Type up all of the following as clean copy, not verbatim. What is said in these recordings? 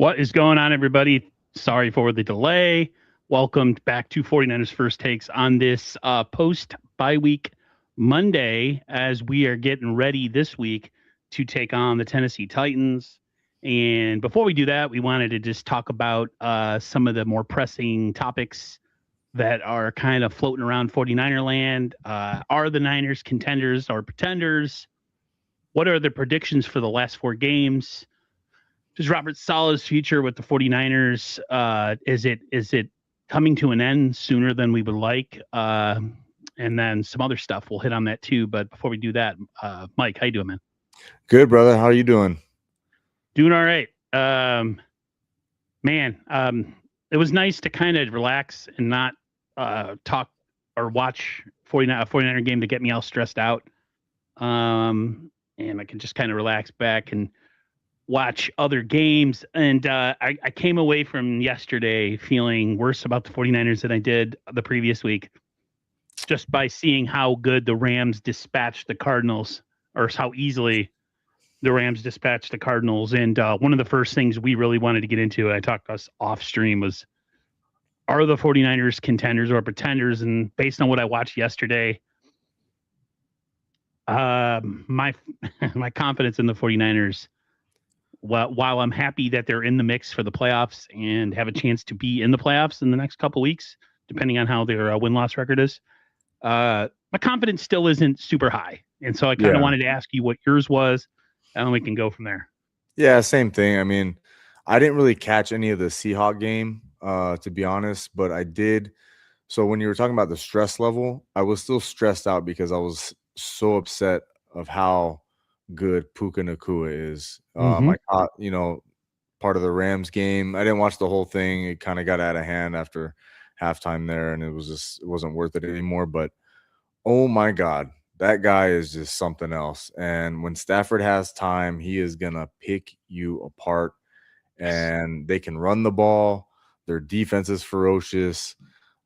What is going on, everybody? Sorry for the delay. Welcome back to 49ers First Takes on this post bye week Monday as we are getting ready this week to take on the Tennessee Titans. And before we do that, we wanted to just talk about some of the more pressing topics that are kind of floating around 49er land. Are the Niners contenders or pretenders? What are the predictions for the last four games? Does Robert Saleh's future with the 49ers, is it coming to an end sooner than we would like? And then some other stuff. We'll hit on that too. But before we do that, Mike, how you doing, man? Good, brother. How are you doing? Doing all right. It was nice to kind of relax and not talk or watch 49er game to get me all stressed out. And I can just kind of relax back and watch other games. And I came away from yesterday feeling worse about the 49ers than I did the previous week, just by seeing how good the Rams dispatched the Cardinals, or how easily the Rams dispatched the Cardinals. And one of the first things we really wanted to get into, I talked to us off stream, was, are the 49ers contenders or pretenders? And based on what I watched yesterday, my my confidence in the 49ers, while I'm happy that they're in the mix for the playoffs and have a chance to be in the playoffs in the next couple of weeks, depending on how their win-loss record is, my confidence still isn't super high. And so I kind of wanted to ask you what yours was, and then we can go from there. Yeah, same thing. I mean, I didn't really catch any of the Seahawk game, to be honest, but I did. So when you were talking about the stress level, I was still stressed out because I was so upset of how good Puka Nakua is. I caught, part of the Rams game. I didn't watch the whole thing. It kind of got out of hand after halftime there, and it wasn't worth it anymore. But oh my God, that guy is just something else. And when Stafford has time, he is gonna pick you apart. And they can run the ball. Their defense is ferocious.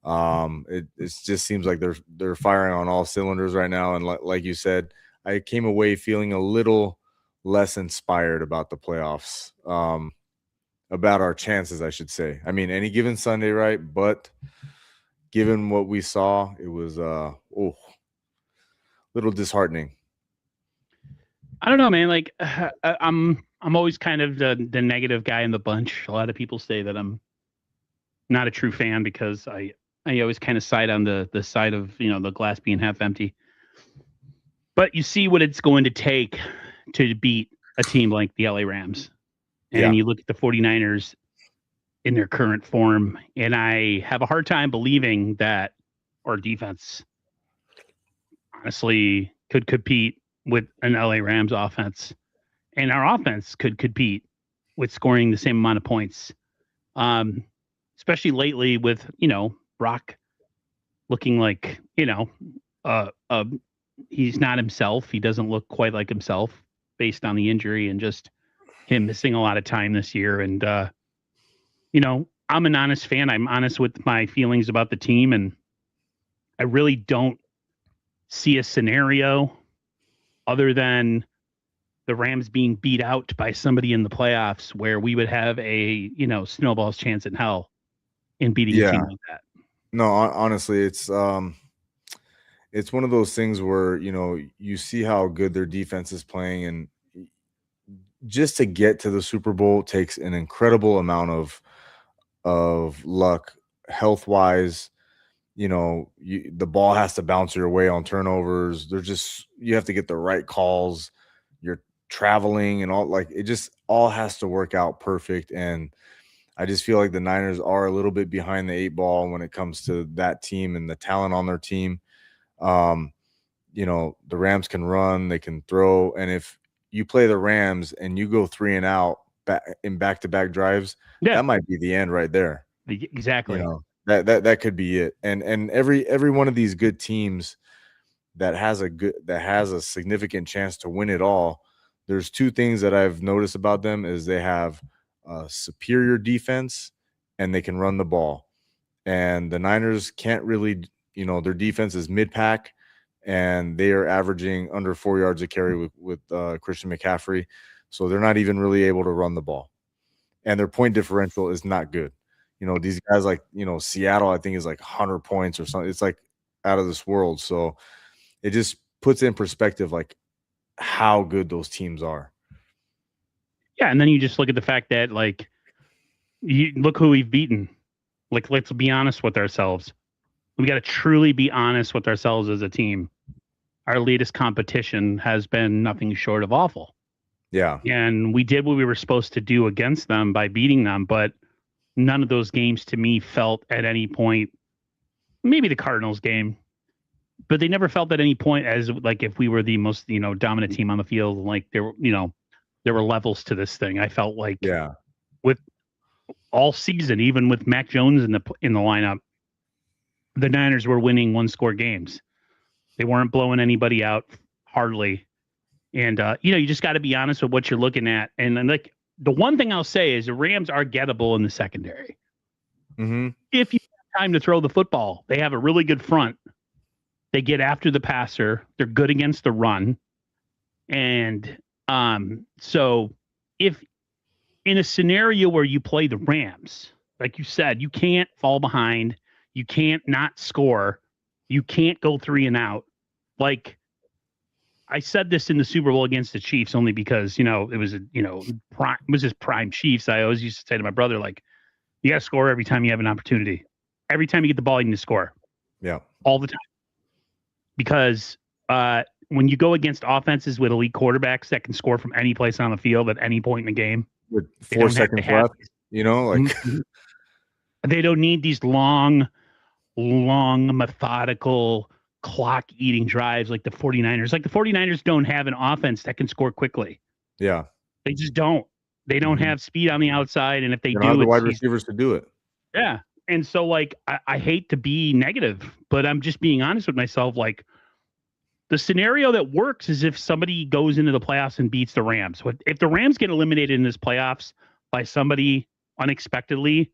It just seems like they're firing on all cylinders right now. And like you said, I came away feeling a little less inspired about the playoffs, about our chances, I should say. I mean, any given Sunday, right? But given what we saw, it was little disheartening. I don't know, man. Like, I'm always kind of the negative guy in the bunch. A lot of people say that I'm not a true fan because I always kind of side on the side of, the glass being half empty. But you see what it's going to take to beat a team like the LA Rams. And you look at the 49ers in their current form, and I have a hard time believing that our defense honestly could compete with an LA Rams offense, and our offense could compete with scoring the same amount of points. Especially lately with, Brock looking like, he's not himself. He doesn't look quite like himself based on the injury and just him missing a lot of time this year. And, I'm an honest fan. I'm honest with my feelings about the team. And I really don't see a scenario other than the Rams being beat out by somebody in the playoffs where we would have a, snowball's chance in hell in beating a team like that. No, honestly, it's one of those things where, you see how good their defense is playing, and just to get to the Super Bowl takes an incredible amount of luck, health-wise. The ball has to bounce your way on turnovers. You have to get the right calls. You're traveling and all, like, it just all has to work out perfect. And I just feel like the Niners are a little bit behind the eight ball when it comes to that team and the talent on their team. The Rams can run, they can throw. And if you play the Rams and you go 3 and out in back-to-back drives, that might be the end right there. Exactly. That could be it. And every one of these good teams that has a significant chance to win it all, there's two things that I've noticed about them is they have a superior defense and they can run the ball. And the Niners can't really, their defense is mid-pack, and they are averaging under 4 yards a carry with Christian McCaffrey. So they're not even really able to run the ball. and their point differential is not good. These guys like, Seattle, I think is like 100 points or something. It's like out of this world. So it just puts in perspective like how good those teams are. Yeah, and then you just look at the fact that like you look who we've beaten. Like, let's be honest with ourselves. We got to truly be honest with ourselves as a team. Our latest competition has been nothing short of awful. Yeah. And we did what we were supposed to do against them by beating them, but none of those games to me felt at any point, maybe the Cardinals game, but they never felt at any point as like if we were the most, dominant team on the field. Like there were levels to this thing. I felt like with all season, even with Mac Jones in the lineup, the Niners were winning 1-score games. They weren't blowing anybody out hardly. And, you just got to be honest with what you're looking at. And like the one thing I'll say is the Rams are gettable in the secondary. Mm-hmm. If you have time to throw the football, they have a really good front. They get after the passer. They're good against the run. And so if in a scenario where you play the Rams, like you said, you can't fall behind. You can't not score. You can't go 3 and out. Like I said this in the Super Bowl against the Chiefs only because, it was it was just prime Chiefs. I always used to say to my brother, like, you got to score every time you have an opportunity. Every time you get the ball, you need to score. Yeah. All the time. Because when you go against offenses with elite quarterbacks that can score from any place on the field at any point in the game, with 4 seconds left, they don't need these long, methodical, clock-eating drives like the 49ers. Like the 49ers don't have an offense that can score quickly. Yeah. They just don't. They don't have speed on the outside, and if they don't do, have the wide receivers to do it. Yeah. And so, like, I hate to be negative, but I'm just being honest with myself. Like, the scenario that works is if somebody goes into the playoffs and beats the Rams. If the Rams get eliminated in this playoffs by somebody unexpectedly,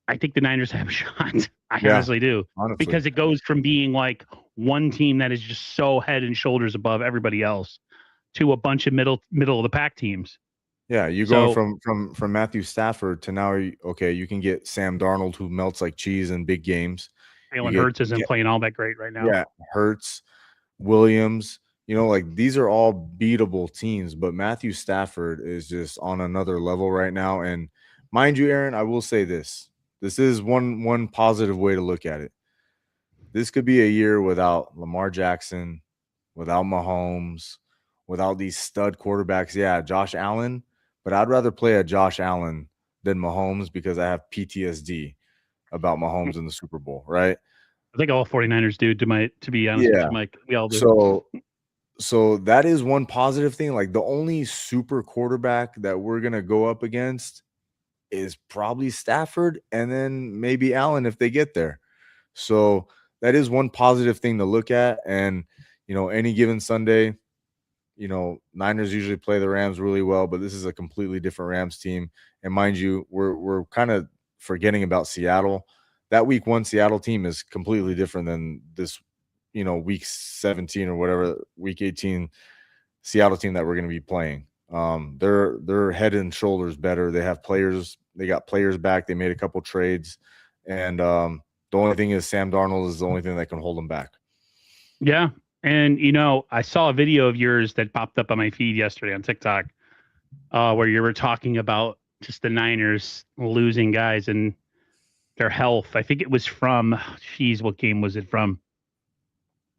I think the Niners have a shot. I honestly do. Honestly. Because it goes from being like one team that is just so head and shoulders above everybody else to a bunch of middle of the pack teams. Yeah, you going from Matthew Stafford to now, you can get Sam Darnold, who melts like cheese in big games. Jalen Hurts isn't playing all that great right now. Yeah, Hurts, Williams, like these are all beatable teams, but Matthew Stafford is just on another level right now. And mind you, Aaron, I will say this. This is one positive way to look at it. This could be a year without Lamar Jackson, without Mahomes, without these stud quarterbacks. Yeah, Josh Allen, but I'd rather play a Josh Allen than Mahomes because I have PTSD about Mahomes in the Super Bowl, right? I think all 49ers do, to be honest with you, Mike. We all do. So that is one positive thing. Like the only super quarterback that we're going to go up against is probably Stafford and then maybe Allen if they get there. So that is one positive thing to look at. And, any given Sunday, Niners usually play the Rams really well, but this is a completely different Rams team. And mind you, we're kind of forgetting about Seattle. That week 1 Seattle team is completely different than this, week 17 or whatever, week 18 Seattle team that we're going to be playing. They're head and shoulders better. They have players. They got players back. They made a couple trades. And the only thing is Sam Darnold is the only thing that can hold them back. Yeah. And, I saw a video of yours that popped up on my feed yesterday on TikTok where you were talking about just the Niners losing guys and their health. I think it was from, what game was it from?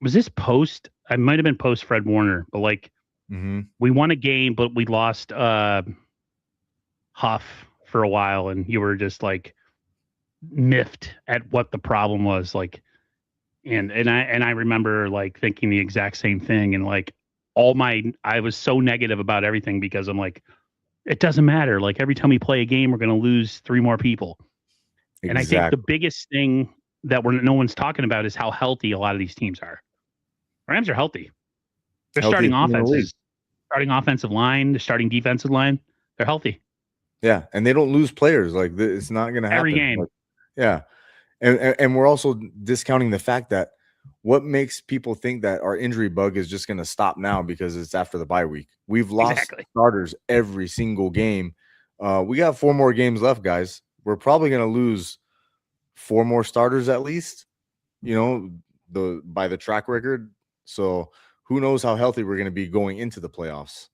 Was this post? I might have been post Fred Warner, but like we won a game, but we lost Huff for a while. And you were just like miffed at what the problem was. Like, and I remember like thinking the exact same thing. And like I was so negative about everything because I'm like, it doesn't matter. Like every time we play a game, we're going to lose 3 more people. Exactly. And I think the biggest thing that no one's talking about is how healthy a lot of these teams are. Rams are healthy. They're starting offenses, starting offensive line, they're starting defensive line. They're healthy. Yeah, and they don't lose players. Like it's not going to happen every game. Like, yeah, and we're also discounting the fact that what makes people think that our injury bug is just going to stop now because it's after the bye week. We've lost starters every single game We got 4 more games left, guys. We're probably going to lose 4 more starters at least, by the track record. So who knows how healthy we're going to be going into the playoffs.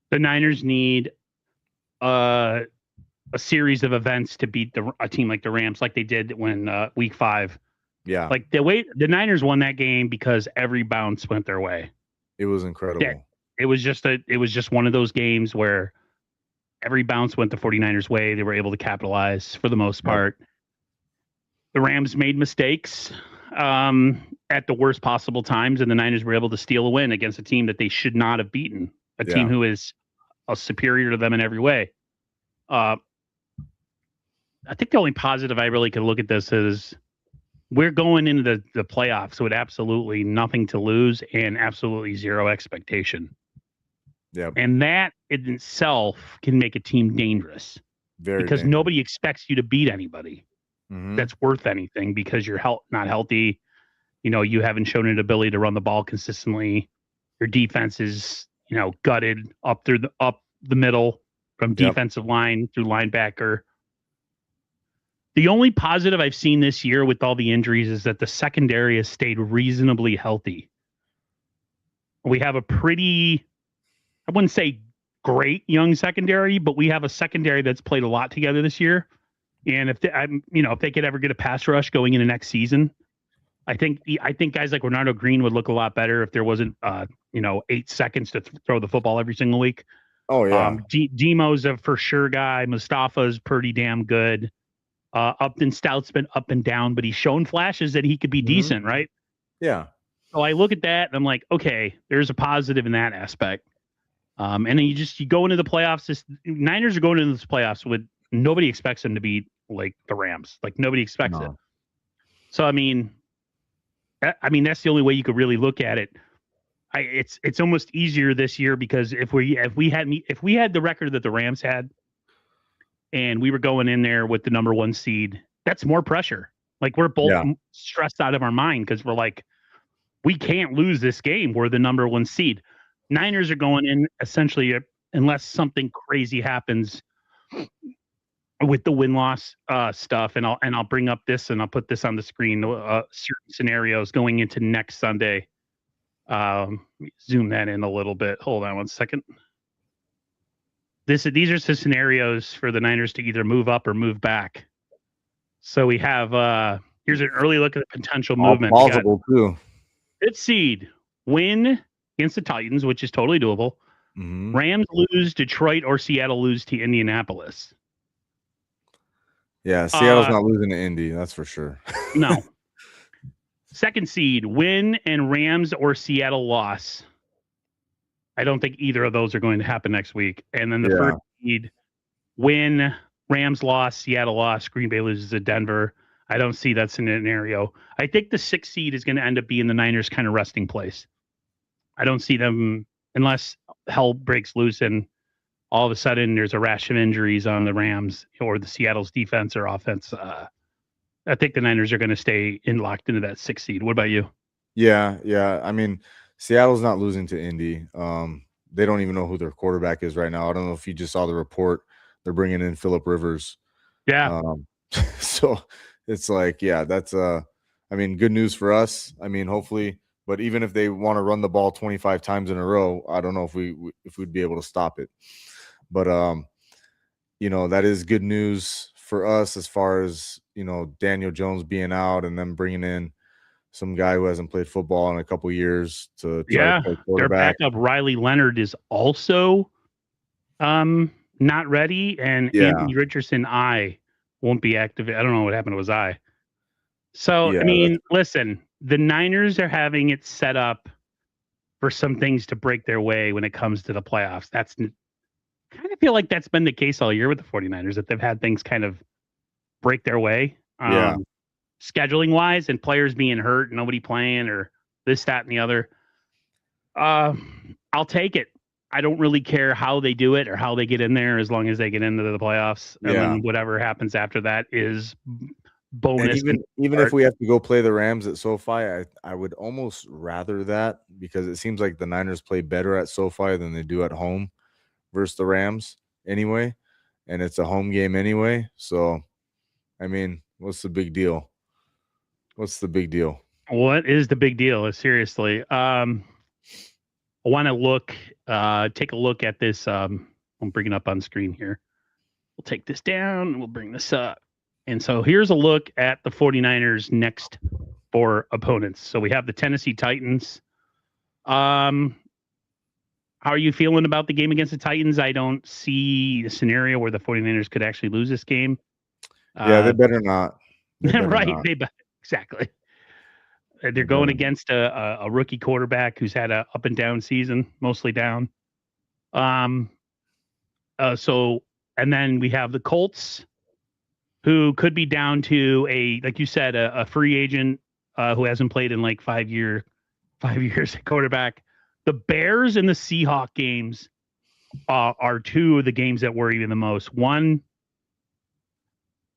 The Niners need a series of events to beat a team like the Rams, like they did when week 5. Yeah. Like the way the Niners won that game because every bounce went their way. It was incredible. It was just one of those games where every bounce went the 49ers way. They were able to capitalize for the most part. Yep. The Rams made mistakes at the worst possible times, and the Niners were able to steal a win against a team that they should not have beaten, a team who is superior to them in every way. I think the only positive I really could look at this is we're going into the playoffs with absolutely nothing to lose and absolutely zero expectation. Yeah. And that in itself can make a team dangerous. Very because dangerous. Nobody expects you to beat anybody that's worth anything because you're not healthy. You haven't shown an ability to run the ball consistently. Your defense is, gutted up the middle from defensive line through linebacker. The only positive I've seen this year with all the injuries is that the secondary has stayed reasonably healthy. We have a pretty, I wouldn't say great young secondary, but we have a secondary that's played a lot together this year. And if they could ever get a pass rush going into next season, I think guys like Renardo Green would look a lot better if there wasn't 8 seconds to throw the football every single week. Oh yeah. Demo's a for sure guy. Mustafa's pretty damn good. Upton Stout's been up and down, but he's shown flashes that he could be decent, right? Yeah. So I look at that and I'm like, okay, there's a positive in that aspect. And then you go into the playoffs. Niners are going into this playoffs with nobody expects them to be like the Rams. Like nobody expects it. So I mean, that's the only way you could really look at it. It's almost easier this year because if we had the record that the Rams had, and we were going in there with the number 1 seed, that's more pressure. Like we're both stressed out of our mind because we're like, we can't lose this game. We're the number 1 seed. Niners are going in essentially, unless something crazy happens with the win-loss stuff, and I'll bring up this and I'll put this on the screen. Certain scenarios going into next Sunday. Zoom that in a little bit. Hold on one second. These are the scenarios for the Niners to either move up or move back. So we have here's an early look at the potential movement. Plausible too. 5th seed win against the Titans, which is totally doable. Rams lose, Detroit or Seattle lose to Indianapolis. Yeah, Seattle's not losing to Indy, that's for sure. No. 2nd seed win and Rams or Seattle loss. I don't think either of those are going to happen next week. And then the 1st seed win, Rams loss, Seattle loss, Green Bay loses to Denver. I don't see that scenario. I think the 6th seed is going to end up being the Niners' kind of resting place. I don't see them unless hell breaks loose and all of a sudden there's a rash of injuries on the Rams or the Seattle's defense or offense. I think the Niners are going to stay locked into that 6th seed. What about you? Yeah. I mean, Seattle's not losing to Indy. They don't even know who their quarterback is right now. I don't know if you just saw the report. They're bringing in Phillip Rivers. Yeah. So it's like, that's good news for us. I mean, hopefully, but even if they want to run the ball 25 times in a row, I don't know if we'd be able to stop it. But that is good news for us as far as, Daniel Jones being out and then bringing in some guy who hasn't played football in a couple years to try to play quarterback. Their backup Riley Leonard is also not ready, and Anthony Richardson won't be active. I don't know what happened to his eye. So listen, the Niners are having it set up for some things to break their way when it comes to the playoffs. That's kind of feel like that's been the case all year with the 49ers, that they've had things kind of break their way. Scheduling wise and players being hurt and nobody playing or this, that, and the other. I'll take it. I don't really care how they do it or how they get in there as long as they get into the playoffs. And then whatever happens after that is bonus. And even if we have to go play the Rams at SoFi, I would almost rather that because it seems like the Niners play better at SoFi than they do at home versus the Rams. anyway, and it's a home game anyway. So, I mean, what's the big deal? What's the big deal? What is the big deal? Seriously. I want to take a look at this. I'm bringing it up on screen here. We'll take this down and we'll bring this up. And so here's a look at the 49ers next 4 opponents. So we have the Tennessee Titans. How are you feeling about the game against the Titans? I don't see a scenario where the 49ers could actually lose this game. Yeah, they better not. They better right. not. Exactly. They're going against a rookie quarterback who's had a up and down season, mostly down. And then we have the Colts, who could be down to like you said, a free agent who hasn't played in like 5 years at quarterback. The Bears and the Seahawks games are 2 of the games that worry me the most. One,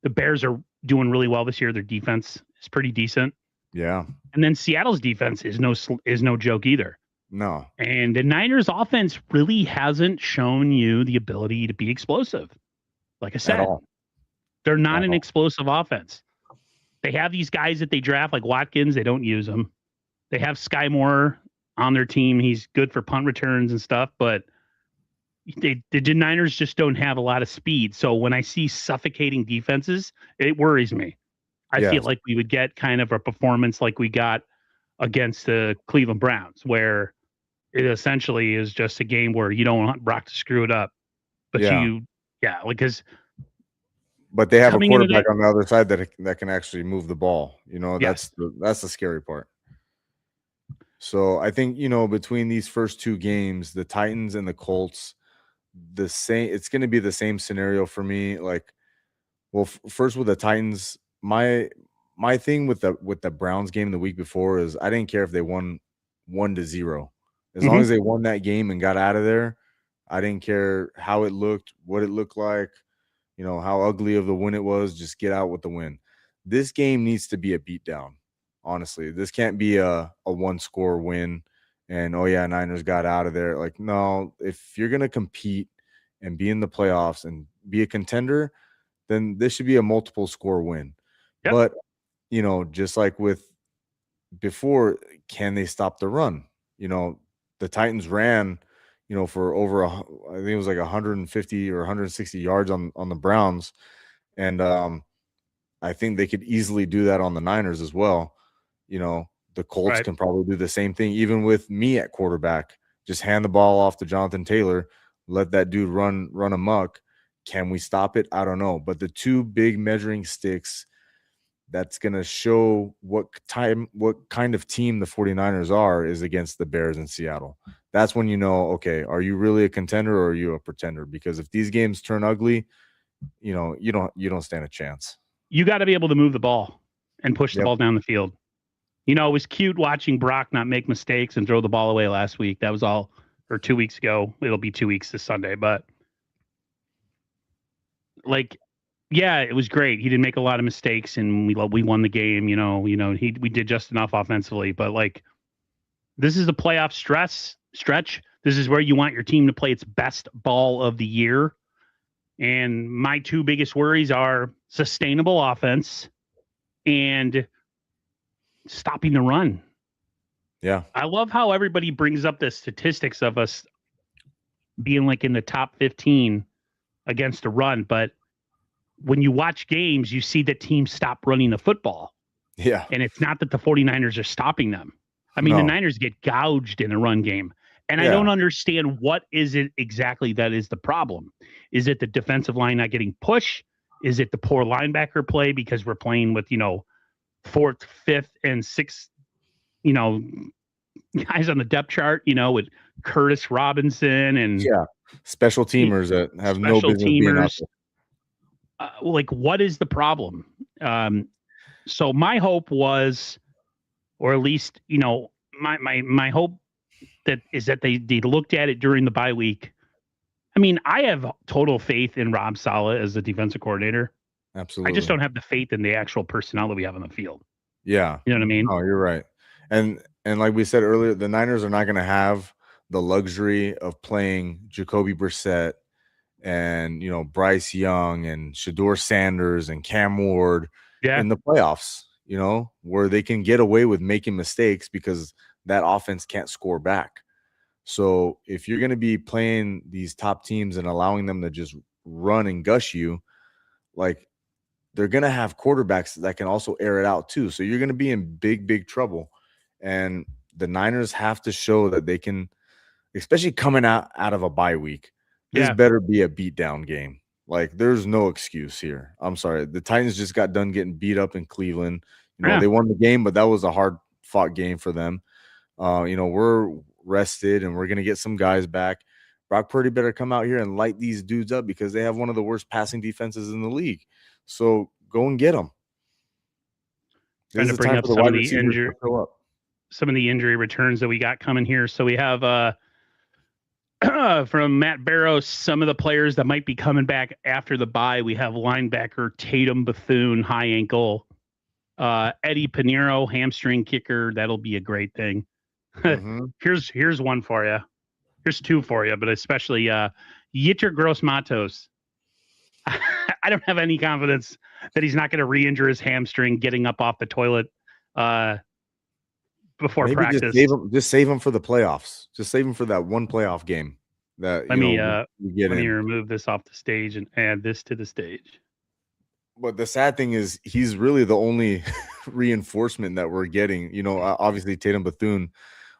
the Bears are doing really well this year. Their defense is pretty decent. Yeah. And then Seattle's defense is no joke either. No. And the Niners offense really hasn't shown you the ability to be explosive. Like I said, they're not an explosive offense. They have these guys that they draft like Watkins. They don't use them. They have Sky Moore on their team. He's good for punt returns and stuff, but the Niners just don't have a lot of speed. So when I see suffocating defenses, it worries me. I feel like we would get kind of a performance like we got against the Cleveland Browns, where it essentially is just a game where you don't want Brock to screw it up, but but they have a quarterback on the other side that can actually move the ball. You know, that's the scary part. So I think, you know, between these first 2 games, the Titans and the Colts, it's going to be the same scenario for me. Like, well, first with the Titans, my thing with the Browns game the week before is I didn't care if they won 1-0. As long as they won that game and got out of there, I didn't care how it looked, what it looked like, you know, how ugly of the win it was. Just get out with the win. This game needs to be a beatdown. Honestly, this can't be a 1-score win and Niners got out of there. Like, no, if you're gonna compete and be in the playoffs and be a contender, then this should be a multiple score win. Yep. But, you know, just like with before, can they stop the run? You know, the Titans ran, you know, for over I think it was like 150 or 160 yards on the Browns. And I think they could easily do that on the Niners as well. You know, the Colts can probably do the same thing, even with me at quarterback. Just hand the ball off to Jonathan Taylor, let that dude run amok. Can we stop it? I don't know. But the 2 big measuring sticks that's going to show what kind of team the 49ers are is against the Bears in Seattle. That's when you know, okay, are you really a contender or are you a pretender? Because if these games turn ugly, you know, you don't stand a chance. You got to be able to move the ball and push the ball down the field. You know, it was cute watching Brock not make mistakes and throw the ball away last week. That was all, or 2 weeks ago. It'll be 2 weeks this Sunday, but like, yeah, it was great. He didn't make a lot of mistakes, and we won the game. You know, we did just enough offensively. But like, this is the playoff stretch. This is where you want your team to play its best ball of the year. And my 2 biggest worries are sustainable offense and stopping the run. Yeah. I love how everybody brings up the statistics of us being like in the top 15 against the run, but when you watch games, you see that teams stop running the football. Yeah. And it's not that the 49ers are stopping them. I mean, the Niners get gouged in a run game. And I don't understand what is it exactly that is the problem. Is it the defensive line not getting pushed? Is it the poor linebacker play because we're playing with, you know, 4th, 5th, and 6th, you know, guys on the depth chart, you know, with Curtis Robinson and special teamers that have no business being out there. Like, what is the problem? So my hope was, or at least, you know, my hope is that they looked at it during the bye week. I mean, I have total faith in Rob Saleh as the defensive coordinator. Absolutely. I just don't have the faith in the actual personnel that we have on the field. Yeah. You know what I mean? Oh, you're right. And like we said earlier, the Niners are not going to have the luxury of playing Jacoby Brissett and Bryce Young and Shador Sanders and Cam Ward Yeah. in the playoffs, where they can get away with making mistakes because that offense can't score back. So if you're going to be playing these top teams and allowing them to just run and gush you, like, they're going to have quarterbacks that can also air it out too. So you're going to be in big, big trouble. And the Niners have to show that they can, especially coming out of a bye week. This better be a beatdown game. Like, there's no excuse here. I'm sorry. The Titans just got done getting beat up in Cleveland. They won the game, but that was a hard-fought game for them. We're rested, and we're going to get some guys back. Brock Purdy better come out here and light these dudes up because they have one of the worst passing defenses in the league. So go and get them. Trying to bring up some of the injury returns that we got coming here. So we have from Matt Barrows, some of the players that might be coming back after the bye. We have linebacker Tatum Bethune, high ankle. Eddie Pinheiro, hamstring kicker. That'll be a great thing. Mm-hmm. Here's one for you. Here's two for you, but especially Yitter Gross-Matos. I don't have any confidence that he's not going to re-injure his hamstring getting up off the toilet before practice. Just save him for the playoffs. Just save him for that one playoff game. Let me remove this off the stage and add this to the stage. But the sad thing is, he's really the only reinforcement that we're getting. Obviously Tatum Bethune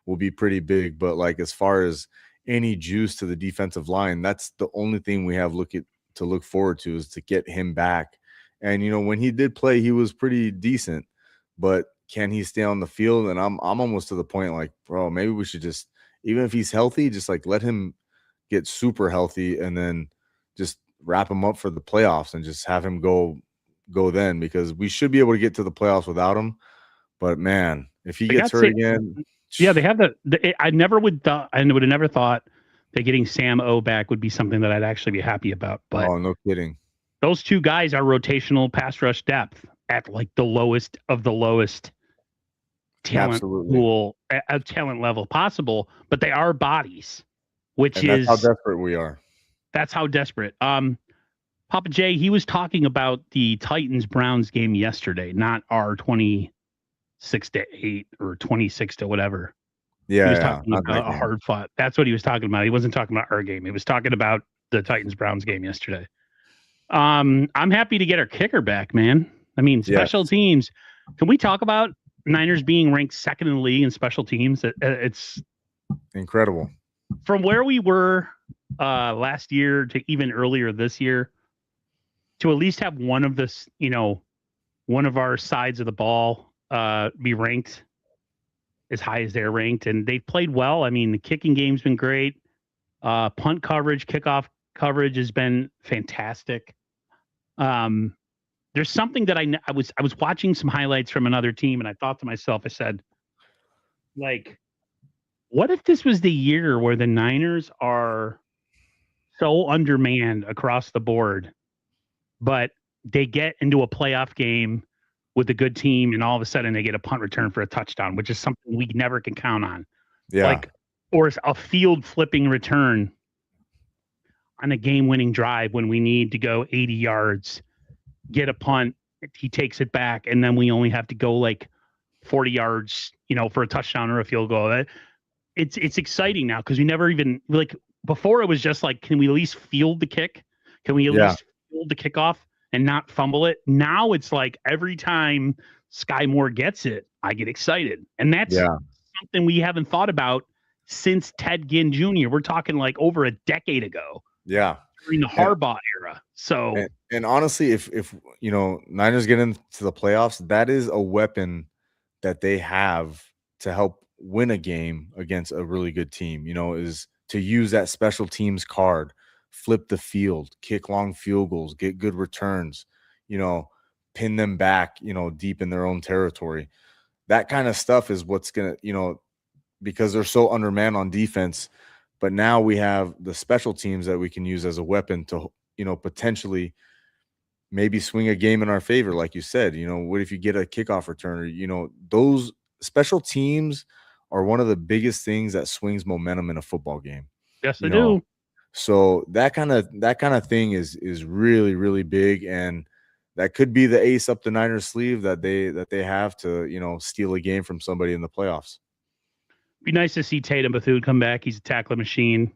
will be pretty big, but like, as far as any juice to the defensive line, that's the only thing we have to look forward to, is to get him back. And when he did play, he was pretty decent, but can he stay on the field? And I'm almost to the point, like, bro, maybe we should just, even if he's healthy, just like let him get super healthy and then just wrap him up for the playoffs and just have him go then, because we should be able to get to the playoffs without him. But man, if he gets hurt again. Yeah, they have I would have never thought that getting Sam O back would be something that I'd actually be happy about. But oh, no kidding. Those two guys are rotational pass rush depth at like the lowest of the lowest talent pool, talent level possible, but they are bodies, that's how desperate we are. That's how desperate. Papa J, he was talking about the Titans-Browns game yesterday, not our 26-8 or 26 to whatever. Yeah, he was talking about a hard fought. That's what he was talking about. He wasn't talking about our game. He was talking about the Titans-Browns game yesterday. I'm happy to get our kicker back, man. I mean, special teams. Can we talk about Niners being ranked second in the league in special teams? It's incredible. From where we were last year to even earlier this year, to at least have one of our sides of the ball be ranked as high as they're ranked, and they've played well. I mean, the kicking game's been great. Punt coverage, kickoff coverage has been fantastic. There's something that I was watching some highlights from another team, and I thought to myself, I said, like, what if this was the year where the Niners are so undermanned across the board, but they get into a playoff game with a good team, and all of a sudden they get a punt return for a touchdown, which is something we never can count on. Yeah. Or a field flipping return on a game-winning drive when we need to go 80 yards, get a punt, he takes it back, and then we only have to go like 40 yards, for a touchdown or a field goal. It's exciting now because we never even, like, before it was just like, can we at least field the kick? Can we at least field the kickoff and not fumble it? Now it's like every time Sky Moore gets it, I get excited. And that's something we haven't thought about since Ted Ginn Jr. We're talking like over a decade ago. Yeah. During the Harbaugh era. So and honestly, if Niners get into the playoffs, that is a weapon that they have to help win a game against a really good team, is to use that special teams card, flip the field, kick long field goals, get good returns, pin them back, deep in their own territory. That kind of stuff is what's going to, because they're so undermanned on defense. But now we have the special teams that we can use as a weapon to, potentially maybe swing a game in our favor. Like you said, what if you get a kickoff return? Those special teams are one of the biggest things that swings momentum in a football game. Yes, they do. So that kind of thing is really really big, and that could be the ace up the Niners sleeve that they have to steal a game from somebody in the playoffs. Be nice to see Tatum Bethune come back. He's a tackling machine.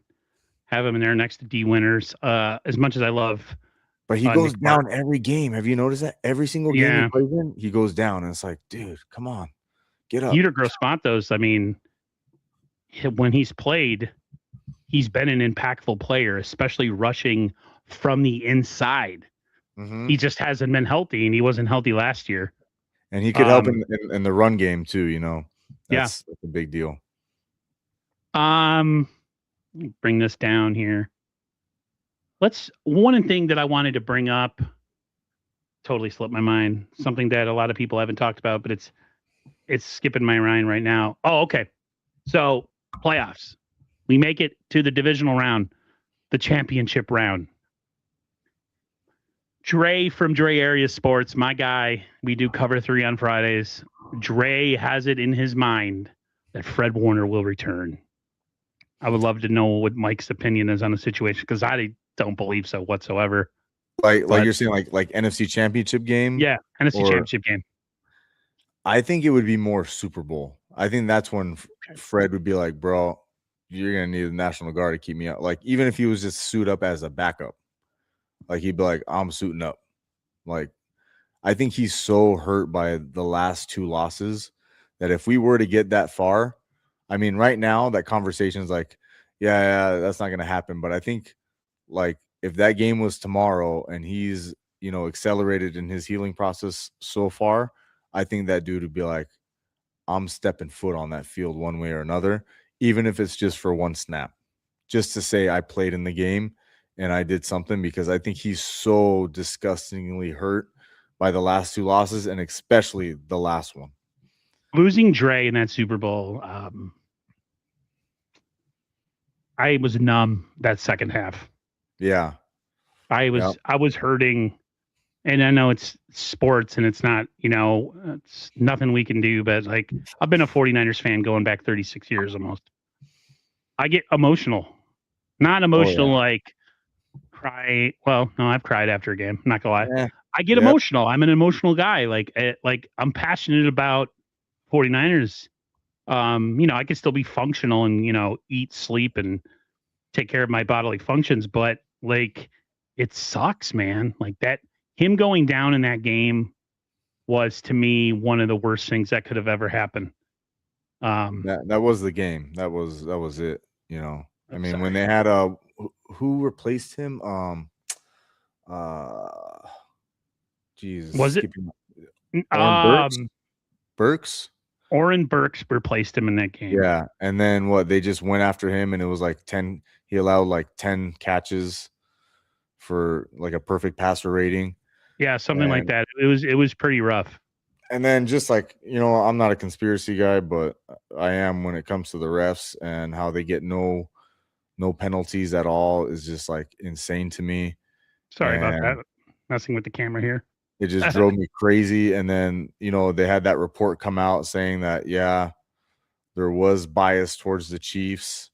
Have him in there next to D Winters. As much as I love But he Nick goes Martin. down every game. Have you noticed that? Every single game he Yeah. plays in, he goes down, and it's like, dude, come on, get up. Peter Grosmatos, I mean, when he's played, he's been an impactful player, especially rushing from the inside. Mm-hmm. He just hasn't been healthy, and he wasn't healthy last year. And he could help in the run game too. That's a big deal. Let me bring this down here. One thing that I wanted to bring up totally slipped my mind. Something that a lot of people haven't talked about, but it's skipping my mind right now. Oh, okay. So playoffs. We make it to the divisional round, the championship round. Dre from Dre Area Sports, my guy. We do cover 3 on Fridays. Dre has it in his mind that Fred Warner will return. I would love to know what Mike's opinion is on the situation because I don't believe so whatsoever. Like you're saying, like NFC Championship game. Yeah, NFC Championship game. I think it would be more Super Bowl. I think that's when Fred would be like, bro, you're gonna need the National Guard to keep me up. Like even if he was just suit up as a backup, like he'd be like, I'm suiting up. Like I think he's so hurt by the last 2 losses that if we were to get that far, I mean, right now that conversation is like, yeah, that's not going to happen. But I think like if that game was tomorrow and he's, accelerated in his healing process so far, I think that dude would be like, I'm stepping foot on that field one way or another, even if it's just for one snap, just to say I played in the game and I did something, because I think he's so disgustingly hurt by the last 2 losses and especially the last one. Losing Dre in that Super Bowl, I was numb that second half. Yeah. I was hurting, and I know it's sports and it's not, it's nothing we can do, but like I've been a 49ers fan going back 36 years almost. I get emotional. Not emotional like cry. Well, no, I've cried after a game. I'm not gonna lie. Yeah. I get emotional. I'm an emotional guy. Like I'm passionate about 49ers. I can still be functional and, eat, sleep, and take care of my bodily functions, but like it sucks, man. Like him going down in that game was to me one of the worst things that could have ever happened. That was the game. That was it. I mean, sorry. when they had who replaced him? Jesus. Was it Burks? Oren Burks replaced him in that game. Yeah. And then what? They just went after him and it was like 10. He allowed like 10 catches for like a perfect passer rating. Yeah, something like that. It was pretty rough. And then just like, I'm not a conspiracy guy, but I am when it comes to the refs and how they get no penalties at all is just like insane to me. Sorry about that. Messing with the camera here. It just drove me crazy. And then, they had that report come out saying that, yeah, there was bias towards the Chiefs,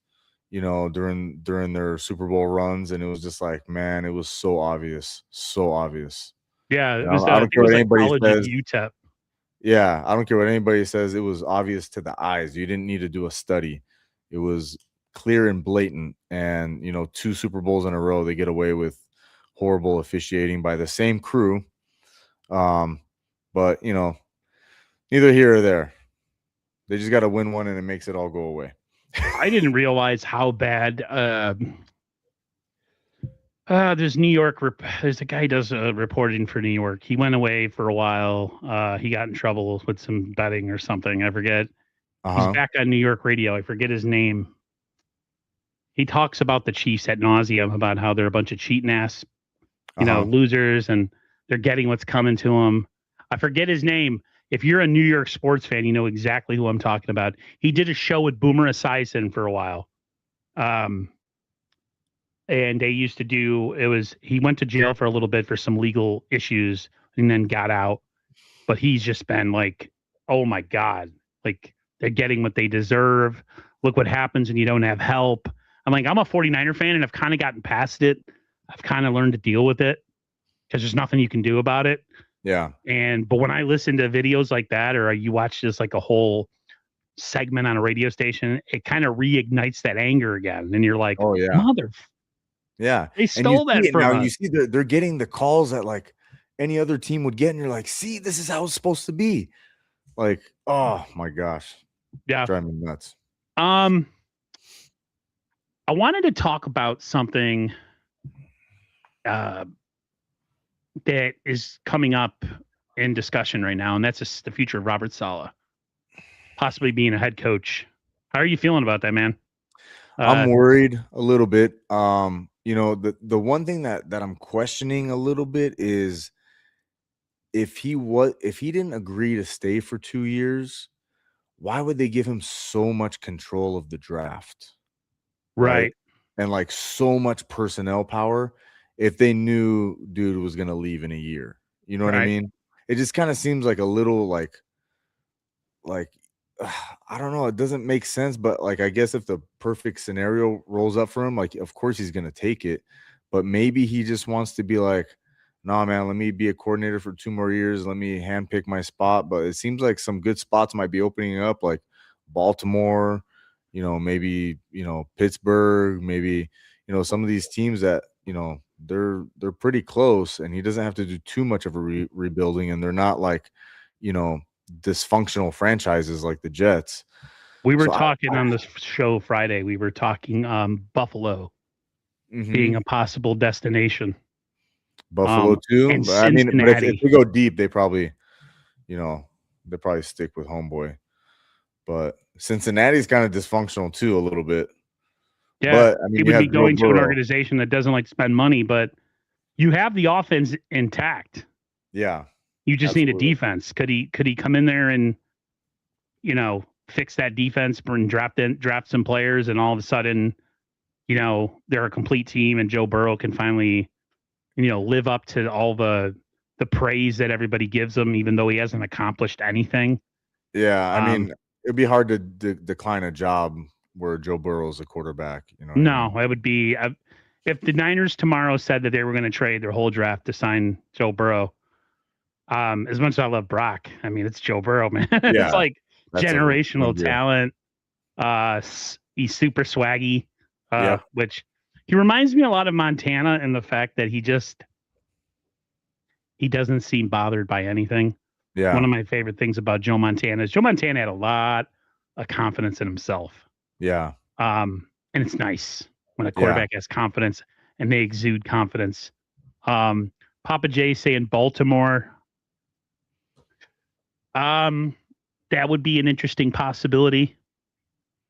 during their Super Bowl runs. And it was just like, man, it was so obvious. So obvious. Yeah, it was, I don't care what anybody says. UTEP. Yeah, I don't care what anybody says. It was obvious to the eyes. You didn't need to do a study. It was clear and blatant. And, 2 Super Bowls in a row, they get away with horrible officiating by the same crew. But, neither here or there. They just got to win one and it makes it all go away. I didn't realize how bad there's New York. There's a guy who does reporting for New York. He went away for a while. He got in trouble with some betting or something. I forget. He's back on New York radio. I forget his name. He talks about the Chiefs ad nauseum, about how they're a bunch of cheating ass, losers, and they're getting what's coming to them. I forget his name. If you're a New York sports fan, you know exactly who I'm talking about. He did a show with Boomer Esiason for a while. And they used to he went to jail for a little bit for some legal issues and then got out. But he's just been like, oh my God, like they're getting what they deserve. Look what happens when you don't have help. I'm like, I'm a 49er fan and I've kind of gotten past it. I've kind of learned to deal with it because there's nothing you can do about it. Yeah. But when I listen to videos like that, or you watch just like a whole segment on a radio station, it kind of reignites that anger again. And you're like, Oh yeah. mother, Yeah. they And you stole see that it now. from You us. see they're getting the calls that like any other team would get, and you're like, see, this is how it's supposed to be. Like, oh my gosh. Yeah. Drive me nuts. I wanted to talk about something uh, that is coming up in discussion right now, and that's the future of Robert Saleh, possibly being a head coach. How are you feeling about that, man? I'm worried a little bit. The one thing that I'm questioning a little bit is if he didn't agree to stay for 2 years, why would they give him so much control of the draft, right? Right, And like so much personnel power if they knew dude was going to leave in a year. You know what I right. mean? It just kind of seems like a little like I don't know, it doesn't make sense, but like I guess if the perfect scenario rolls up for him, like of course he's gonna take it. But maybe he just wants to be like, nah, man, let me be a coordinator for 2 more years. Let me handpick my spot. But it seems like some good spots might be opening up, like Baltimore, maybe Pittsburgh, maybe some of these teams that they're pretty close, and he doesn't have to do too much of a rebuilding, and they're not like you know dysfunctional franchises like the Jets. We were So talking on this show Friday. We were talking Buffalo being mhm. a possible destination, Buffalo too. and But I mean, but if Cincinnati. we go deep, you know, they probably stick with homeboy. But Cincinnati's kind of dysfunctional too a little bit. Yeah, But I he mean, you would be have Joe going to an Burrow. organization that doesn't like to spend money, but you have the offense intact. Yeah, You just need a absolutely. defense. Could he come in there and fix that defense and draft some players, and all of a sudden they're a complete team, and Joe Burrow can finally live up to all the praise that everybody gives him, even though he hasn't accomplished anything. Yeah, I Um, mean, it'd be hard to decline a job where Joe Burrow is a quarterback. You know what I no, mean? it would be if the Niners tomorrow said that they were going to trade their whole draft to sign Joe Burrow. As much as I love Brock, I mean it's Joe Burrow, man. It's Yeah, like that's a generational unreal. talent. He's super swaggy, Yep. which he reminds me a lot of Montana in the fact that he doesn't seem bothered by anything. One Yeah. of my favorite things about Joe Montana is Joe Montana had a lot of confidence in himself. Yeah. And it's nice when a Yeah. quarterback has confidence and they exude confidence. Um, Papa J saying Baltimore. Um, that would be an interesting possibility.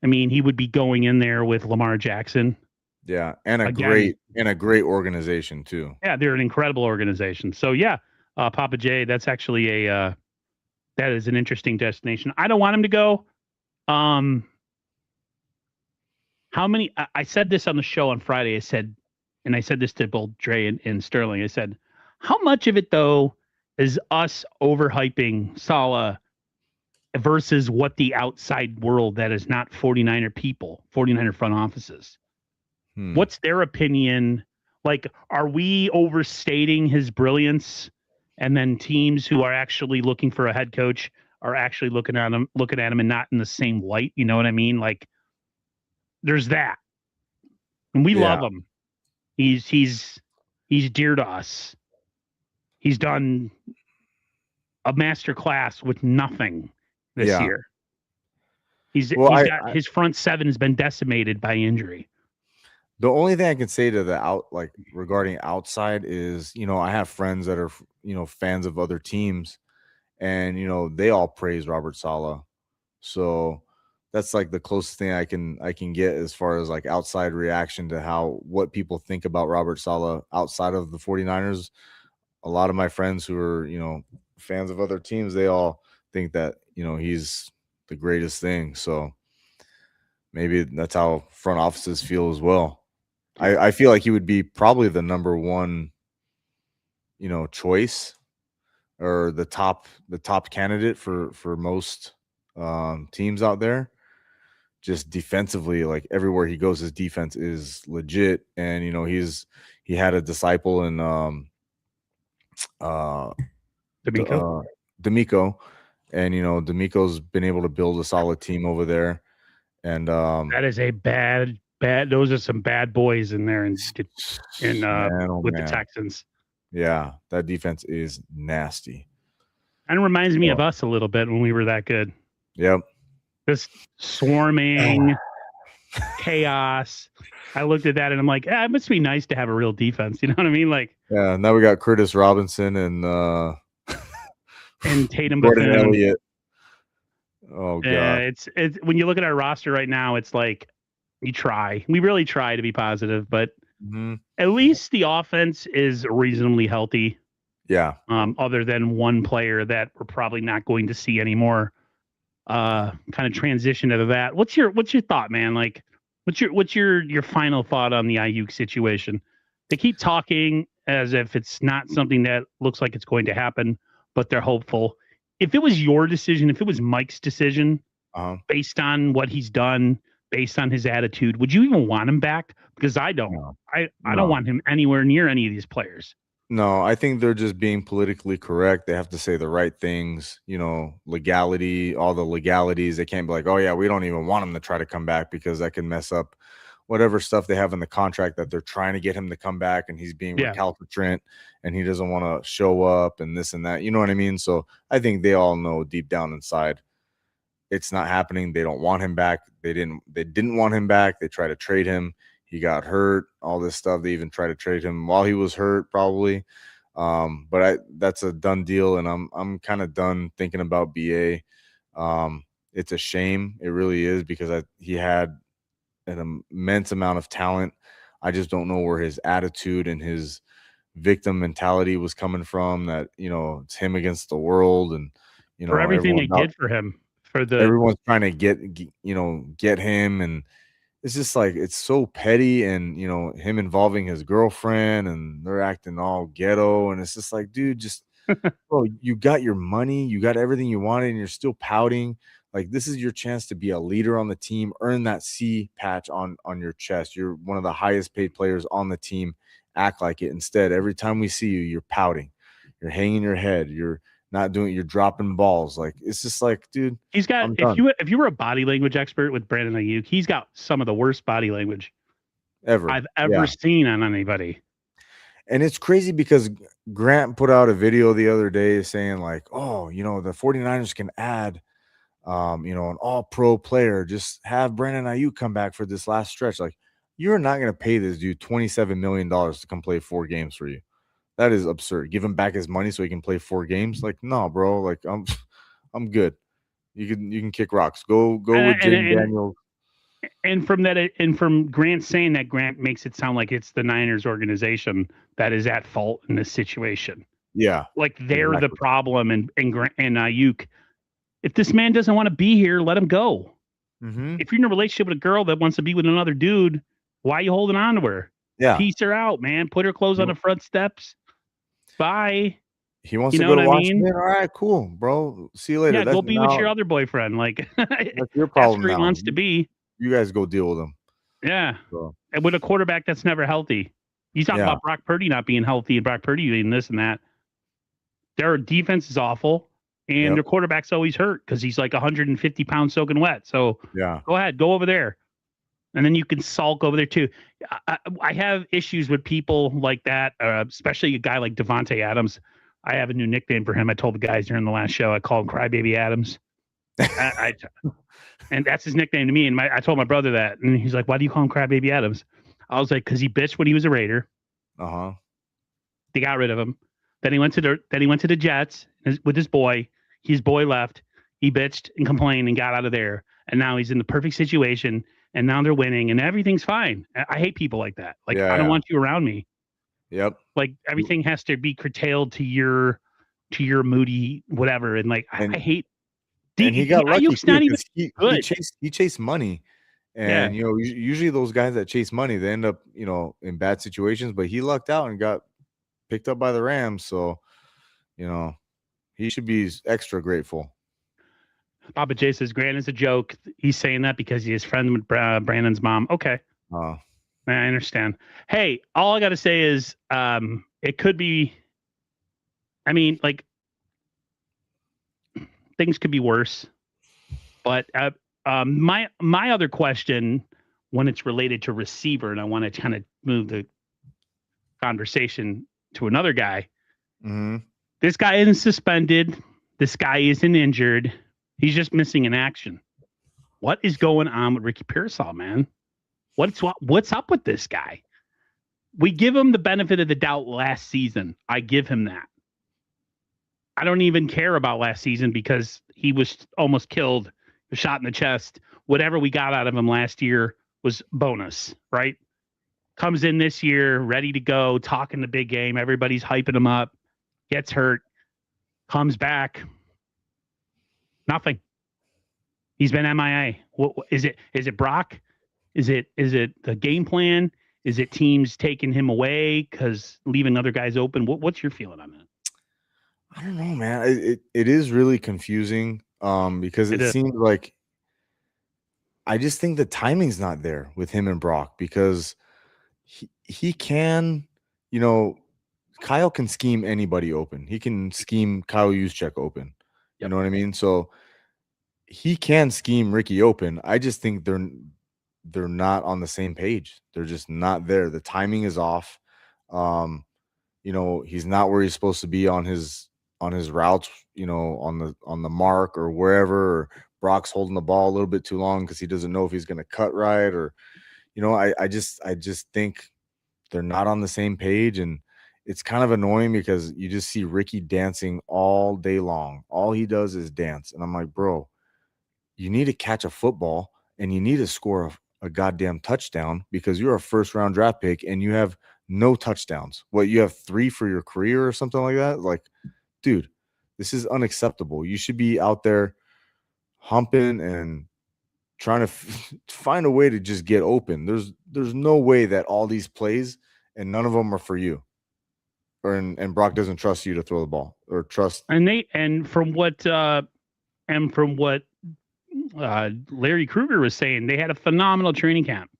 I mean, he would be going in there with Lamar Jackson Yeah. And again. a great organization too. Yeah, they're an incredible organization. So yeah, Papa J, that's actually that is an interesting destination. I don't want him to go. Um, how many? I said this on the show on Friday. I said this to both Dre and Sterling. I said, how much of it though is us overhyping Salah versus what the outside world that is not 49er people, 49er front offices? Hmm. What's their opinion? Like, are we overstating his brilliance? And then teams who are actually looking for a head coach are actually looking at him and not in the same light. You know what I mean? Like, there's that. And we Yeah. love him. He's dear to us. He's done a master class with nothing this Yeah. year. He's Well, he's got his front seven has been decimated by injury. the only thing I can say to like regarding outside is, I have friends that are, fans of other teams, and they all praise Robert Saleh. So that's like the closest thing I can get as far as like outside reaction to what people think about Robert Saleh outside of the 49ers. A lot of my friends who are, fans of other teams, they all think that, he's the greatest thing. So maybe that's how front offices feel as well. I feel like he would be probably the number one, choice, or the top candidate for most teams out there. just defensively, like everywhere he goes, his defense is legit. And he had a disciple in uh, D'Amico. D'Amico, and D'Amico's been able to build a solid team over there. And That is a bad. Those are some bad boys in there, and man, oh with the man, Texans. yeah, that defense is nasty. And it reminds me So, of us a little bit when we were that good. yep. Just swarming, chaos. I looked at that and I'm like, it must be nice to have a real defense. You know what I mean? Like, Yeah, now we got Curtis Robinson and Tatum Gordon Bethune. Elliott. Oh god. It's when you look at our roster right now, it's like we really try to be positive, but at least the offense is reasonably healthy. Yeah. Other than one player that we're probably not going to see anymore. Kind of transition to that. What's your thought, man? Like, what's your final thought on the Ayuk situation? They keep talking as if it's not something that looks like it's going to happen, but they're hopeful. If it was your decision, if it was Mike's decision, based on what he's done, based on his attitude, would you even want him back? Because I don't. No. I don't want him anywhere near any of these players. No, I think they're just being politically correct. They have to say the right things, legality, all the legalities. They can't be like, oh, yeah, we don't even want him to try to come back because that can mess up whatever stuff they have in the contract that they're trying to get him to come back, and he's being recalcitrant and he doesn't want to show up and this and that. You know what I mean? So I think they all know deep down inside it's not happening. They don't want him back. They didn't want him back. They tried to trade him. He got hurt, all this stuff. They even tried to trade him while he was hurt, probably. But that's a done deal, and I'm kind of done thinking about BA. It's a shame. It really is, because he had an immense amount of talent. I just don't know where his attitude and his victim mentality was coming from, that, it's him against the world. And, for everything they did for him, everyone's trying to get him. And it's just like, it's so petty. And, him involving his girlfriend, and they're acting all ghetto. And it's just like, dude, just, bro, you got your money, you got everything you wanted, and you're still pouting. Like, this is your chance to be a leader on the team, earn that C patch on your chest. You're one of the highest paid players on the team. Act like it. Instead, every time we see you, you're pouting, you're hanging your head, you're not doing, you're dropping balls. Like, it's just like, dude, he's got, if you were a body language expert with Brandon Ayuk, he's got some of the worst body language I've ever seen on anybody. And it's crazy because Grant put out a video the other day saying, like, oh, the 49ers can add an all-pro player. Just have Brandon Ayuk come back for this last stretch. Like, you're not going to pay this dude $27 million to come play 4 games for you. That is absurd. Give him back his money so he can play 4 games. Like, no, bro. Like, I'm good. You can kick rocks. Go with Jaden Daniels. And from Grant saying that, Grant makes it sound like it's the Niners organization that is at fault in this situation. Yeah, like they're the problem. And Ayuk, if this man doesn't want to be here, let him go. If you're in a relationship with a girl that wants to be with another dude, why are you holding on to her? Yeah, piece her out, man. Put her clothes on the front steps. Bye. He wants to go to Washington. All right, cool, bro. See you later. Yeah, go be with your other boyfriend. Like, that's your problem. That's where he wants to be. You guys go deal with him. Yeah. So. And with a quarterback that's never healthy. You talk about Brock Purdy not being healthy and Brock Purdy being this and that. Their defense is awful, and their quarterback's always hurt because he's like 150 pounds soaking wet. So go ahead, go over there. And then you can sulk over there too. I have issues with people like that, especially a guy like Devontae Adams. I have a new nickname for him. I told the guys during the last show, I call him Crybaby Adams. And that's his nickname to me. And I told my brother that, and he's like, "Why do you call him Crybaby Adams?" I was like, "Because he bitched when he was a Raider. They got rid of him. Then he went to the Jets with his boy. His boy left. He bitched and complained and got out of there. And now he's in the perfect situation. And now they're winning, and everything's fine. I hate people like that. Like, I don't want you around me. Yep. Like, everything has to be curtailed to your moody whatever. And like, I hate. And he got lucky too, he chased money, and usually those guys that chase money, they end up in bad situations. But he lucked out and got picked up by the Rams, so he should be extra grateful. Papa J says Grant is a joke. He's saying that because he is friends with Brandon's mom. Okay, Uh, I understand. Hey, all I got to say is, it could be. I mean, like things could be worse. But my other question, when it's related to receiver, and I want to kind of move the conversation to another guy. mm-hmm. This guy isn't suspended. This guy isn't injured. He's just missing in action. What is going on with Ricky Pearsall, man? What's up with this guy? We give him the benefit of the doubt last season. I give him that. I don't even care about last season because he was almost killed, shot in the chest. Whatever we got out of him last year was bonus, right? Comes in this year, ready to go, talking the big game. Everybody's hyping him up, gets hurt, comes back. Nothing. He's been MIA. What is it? Is it Brock? Is it the game plan? Is it teams taking him away because leaving other guys open? What's your feeling on that? I don't know, man. It is really confusing because it It is. seems like I just think the timing's not there with him and Brock because he can, you know, Kyle can scheme anybody open. He can scheme Kyle Juszczyk open. You Yep. know what I mean? So he can scheme Ricky open. I just think they're not on the same page. They're just not there. The timing is off. You know, he's not where he's supposed to be on his routes, you know, on the mark or wherever. Or Brock's holding the ball a little bit too long because he doesn't know if he's going to cut right, or you know, I just think they're not on the same page, and it's kind of annoying because you just see Ricky dancing all day long. All he does is dance, and I'm like, bro, you need to catch a football and you need to score a goddamn touchdown because you're a first round draft pick and you have no touchdowns. What, you have 3 for your career or something like that? Like, dude, this is unacceptable. You should be out there humping and trying to find a way to just get open. There's no way that all these plays and none of them are for you. And Brock doesn't trust you to throw the ball or trust. And from what Larry Krueger was saying, they had a phenomenal training camp.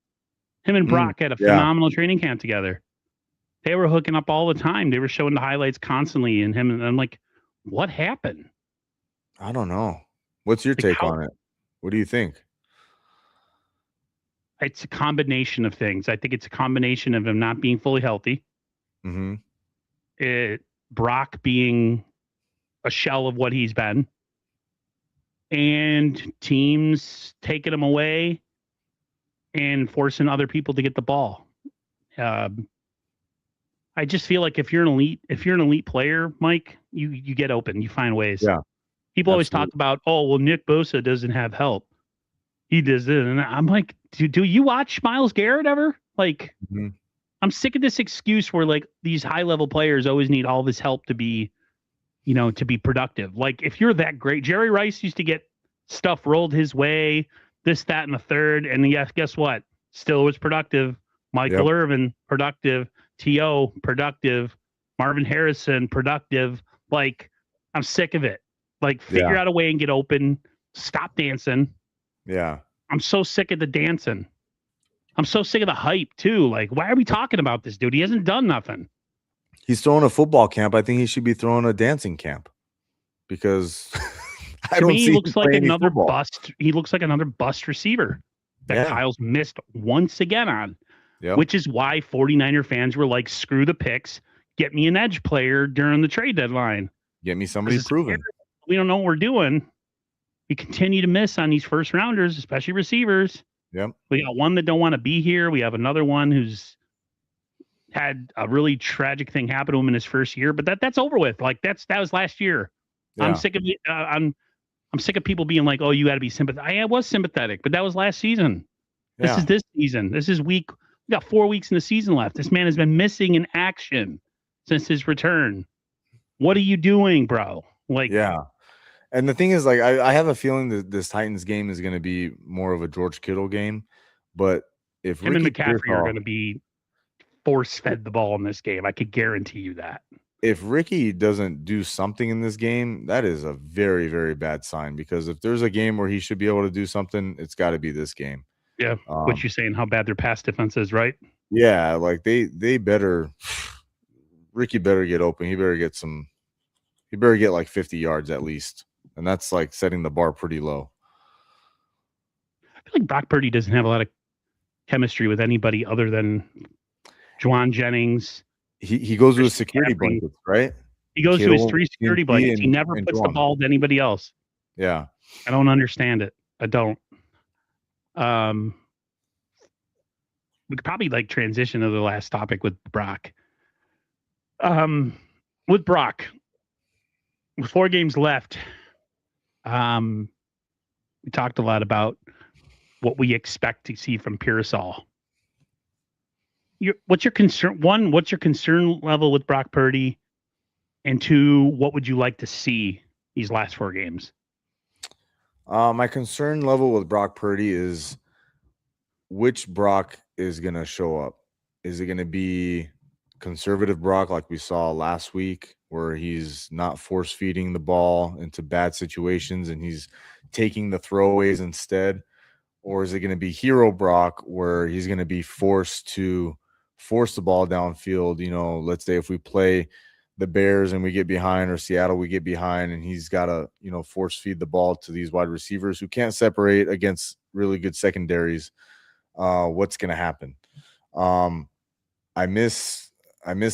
Him and Brock had a phenomenal training camp together. They were hooking up all the time. They were showing the highlights constantly, and him. And I'm like, what happened? I don't know. What's your take on it? What do you think? It's a combination of things. I think it's a combination of him not being fully healthy. Mm-hmm. Brock being a shell of what he's been, and teams taking him away and forcing other people to get the ball. I just feel like if you're an elite player, Mike, you get open, you find ways. Yeah. People always talk about, oh, well, Nick Bosa doesn't have help. He does it. And I'm like, do you watch Myles Garrett ever? Like, I'm sick of this excuse where like these high level players always need all this help to be, you know, to be productive. Like if you're that great, Jerry Rice used to get stuff rolled his way, this, that, and the third. And yes, guess what? Still was productive. Michael Irvin, productive. T.O., productive. Marvin Harrison, productive. Like, I'm sick of it. Like, figure out a way and get open. Stop dancing. Yeah. I'm so sick of the dancing. I'm so sick of the hype, too. Like, why are we talking about this dude? He hasn't done nothing. He's throwing a football camp. I think he should be throwing a dancing camp because I don't see he looks like another football. bust. He looks like another bust receiver that Kyle's missed once again on, which is why 49er fans were like, screw the picks. Get me an edge player during the trade deadline. Get me somebody proven. We don't know what we're doing. We continue to miss on these first rounders, especially receivers. Yep. We got one that don't want to be here. We have another one who's had a really tragic thing happen to him in his first year, but that's over with. Like that was last year. Yeah. I'm sick of it. I'm sick of people being like, "Oh, you got to be sympathetic." I was sympathetic, but that was last season. This is this season. This is week. We got 4 weeks in the season left. This man has been missing in action since his return. What are you doing, bro? Like, yeah. And the thing is, like, I have a feeling that this Titans game is going to be more of a George Kittle game. But if him and McCaffrey are going to be force-fed the ball in this game, I could guarantee you that. if Ricky doesn't do something in this game, that is a very, very bad sign, because if there's a game where he should be able to do something, it's got to be this game. Yeah. What you saying? How bad their pass defense is, right? Yeah, like they better Ricky better get open. He better get like 50 yards at least. And that's like setting the bar pretty low. I feel like Brock Purdy doesn't have a lot of chemistry with anybody other than Juwan Jennings. He goes with security blankets, right? He goes to his 3 security TNT, blankets. He never puts the ball to anybody else. Yeah. I don't understand it. I don't. We could probably like transition to the last topic with Brock. With Brock, with 4 games left, we talked a lot about what we expect to see from Pearsall. What's your concern? 1, what's your concern level with Brock Purdy? And 2, what would you like to see these last 4 games? My concern level with Brock Purdy is which Brock is going to show up. Is it going to be conservative Brock like we saw last week, where he's not force feeding the ball into bad situations and he's taking the throwaways instead? Or is it going to be hero Brock, where he's going to be forced to force the ball downfield? You know, let's say if we play the Bears and we get behind, or Seattle, we get behind, and he's got to, you know, force feed the ball to these wide receivers who can't separate against really good secondaries. What's going to happen? I miss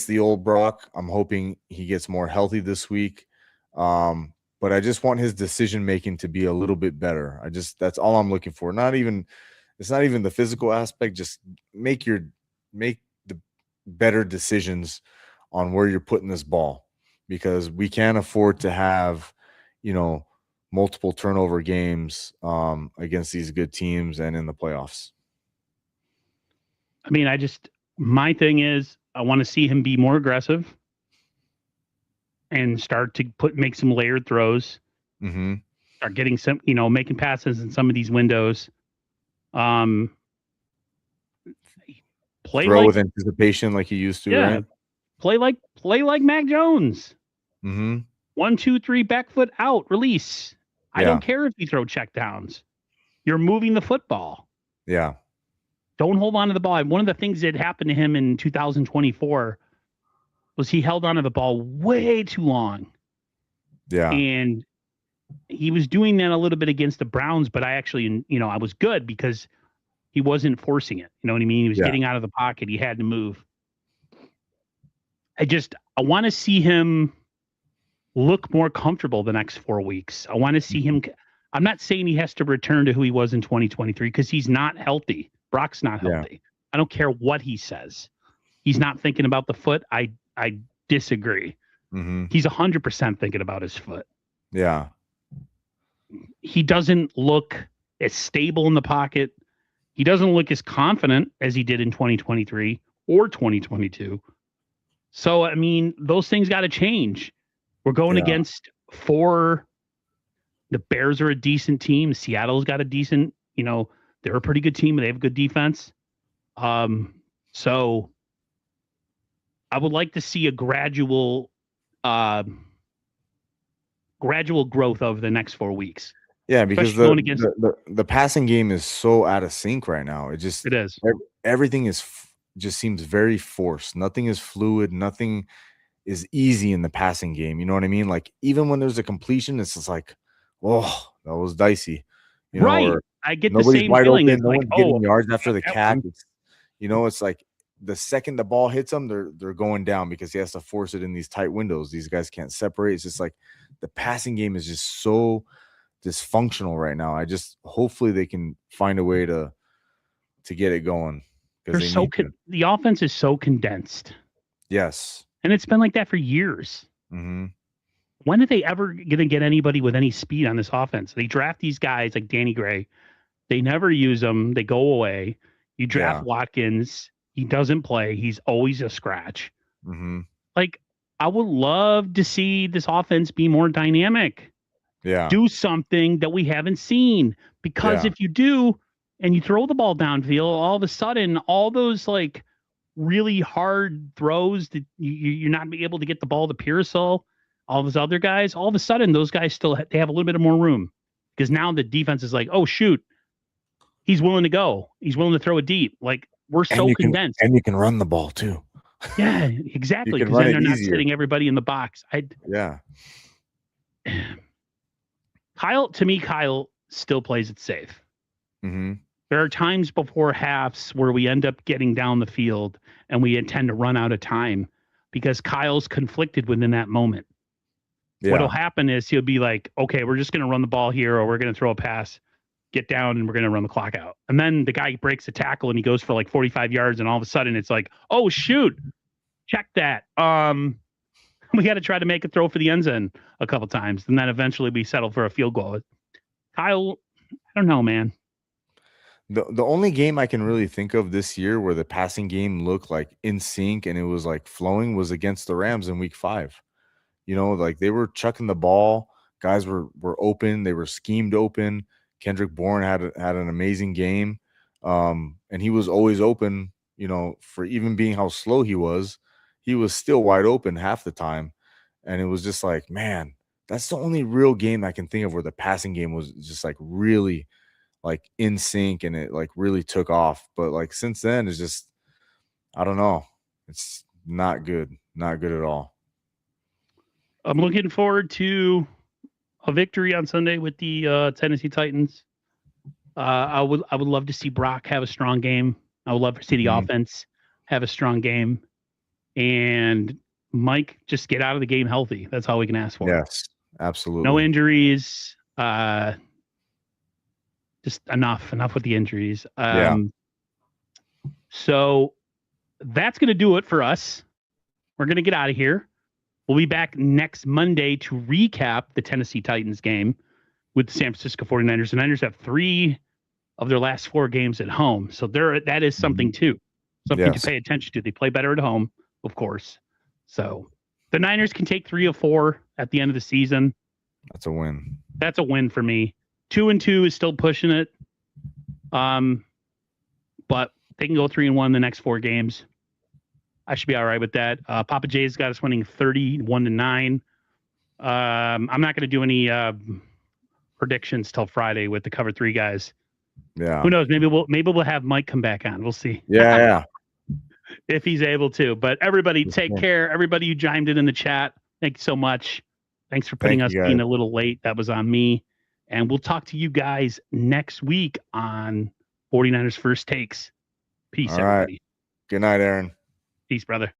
the old Brock. I'm hoping he gets more healthy this week. But I just want his decision making to be a little bit better. That's all I'm looking for. It's not even the physical aspect. Just make the better decisions on where you're putting this ball, because we can't afford to have, you know, multiple turnover games against these good teams and in the playoffs. I mean, my thing is, I want to see him be more aggressive and start to make some layered throws. Mm-hmm. Start getting some, you know, making passes in some of these windows. Throw with anticipation like he used to, yeah, right? Play like Mac Jones. Mm-hmm. 1, 2, 3, back foot out, release. Yeah. I don't care if you throw checkdowns. You're moving the football. Yeah. Don't hold on to the ball. One of the things that happened to him in 2024 was he held on to the ball way too long. Yeah. And he was doing that a little bit against the Browns, but I actually, you know, I was good because he wasn't forcing it. You know what I mean? He was getting out of the pocket. He had to move. I want to see him look more comfortable the next 4 weeks. I want to see him. I'm not saying he has to return to who he was in 2023, because he's not healthy. Brock's not healthy. I don't care what he says. He's not thinking about the foot. I disagree. Mm-hmm. He's 100% thinking about his foot. Yeah. He doesn't look as stable in the pocket. He doesn't look as confident as he did in 2023 or 2022. So, I mean, those things got to change. We're going against 4. The Bears are a decent team. Seattle's got a decent, you know, they're a pretty good team. They have good defense. So I would like to see a gradual growth over the next 4 weeks. Yeah, because the passing game is so out of sync right now. It is. Everything just seems very forced. Nothing is fluid. Nothing is easy in the passing game. You know what I mean? Like, even when there's a completion, it's just like, oh, that was dicey. You know, right. I get the same wide feeling. Open, no one's getting yards after the catch. You know, it's like the second the ball hits them, they're going down because he has to force it in these tight windows. These guys can't separate. It's just like the passing game is just so dysfunctional right now. Hopefully they can find a way to get it going. The offense is so condensed. Yes. And it's been like that for years. Mm-hmm. When are they ever going to get anybody with any speed on this offense? They draft these guys like Danny Gray. They never use them. They go away. You draft Watkins. He doesn't play. He's always a scratch. Mm-hmm. Like, I would love to see this offense be more dynamic. Yeah. Do something that we haven't seen. Because if you do, and you throw the ball downfield, all of a sudden, all those like really hard throws that you're not able to get the ball to Pearsall, all those other guys, all of a sudden those guys they have a little bit of more room because now the defense is like, oh shoot, he's willing to go, he's willing to throw it deep. Like we're And so condensed. you can run the ball too. Yeah, You exactly. can Because run then it they're not easier. sitting everybody in the box. Yeah. Kyle still plays it safe. Mm-hmm. There are times before halves where we end up getting down the field and we intend to run out of time because Kyle's conflicted within that moment. Yeah. What'll happen is he'll be like, okay, we're just going to run the ball here or we're going to throw a pass, get down, and we're going to run the clock out. And then the guy breaks a tackle and he goes for like 45 yards. And all of a sudden it's like, oh, shoot, check that. We got to try to make a throw for the end zone a couple times. And then eventually we settle for a field goal. Kyle, I don't know, man. The only game I can really think of this year where the passing game looked like in sync and it was like flowing was against the Rams in week 5. You know, like they were chucking the ball. Guys were open. They were schemed open. Kendrick Bourne had an amazing game. And he was always open, you know, for even being how slow he was still wide open half the time. And it was just like, man, that's the only real game I can think of where the passing game was just like really like in sync and it like really took off. But like since then it's just, I don't know. It's not good. Not good at all. I'm looking forward to a victory on Sunday with the Tennessee Titans. I would love to see Brock have a strong game. I would love to see the offense have a strong game, and Mike just get out of the game healthy. That's all we can ask for. Yes, absolutely. No injuries. Just enough with the injuries. So that's going to do it for us. We're going to get out of here. We'll be back next Monday to recap the Tennessee Titans game with the San Francisco 49ers. The Niners have 3 of their last 4 games at home. So that is something too. Something to pay attention to. They play better at home, of course. So the Niners can take 3 of 4 at the end of the season. That's a win. That's a win for me. 2-2 is still pushing it. But they can go 3-1 in the next 4 games. I should be all right with that. Papa J's got us winning 31-9. I'm not going to do any predictions till Friday with the cover 3 guys. Yeah. Who knows? Maybe we'll have Mike come back on. We'll see. Yeah. If he's able to. But everybody, take care. Everybody who chimed in the chat, thank you so much. Thanks for putting us being a little late. That was on me. And we'll talk to you guys next week on 49ers First Takes. Peace, everybody. Good night, Aaron. Peace, brother.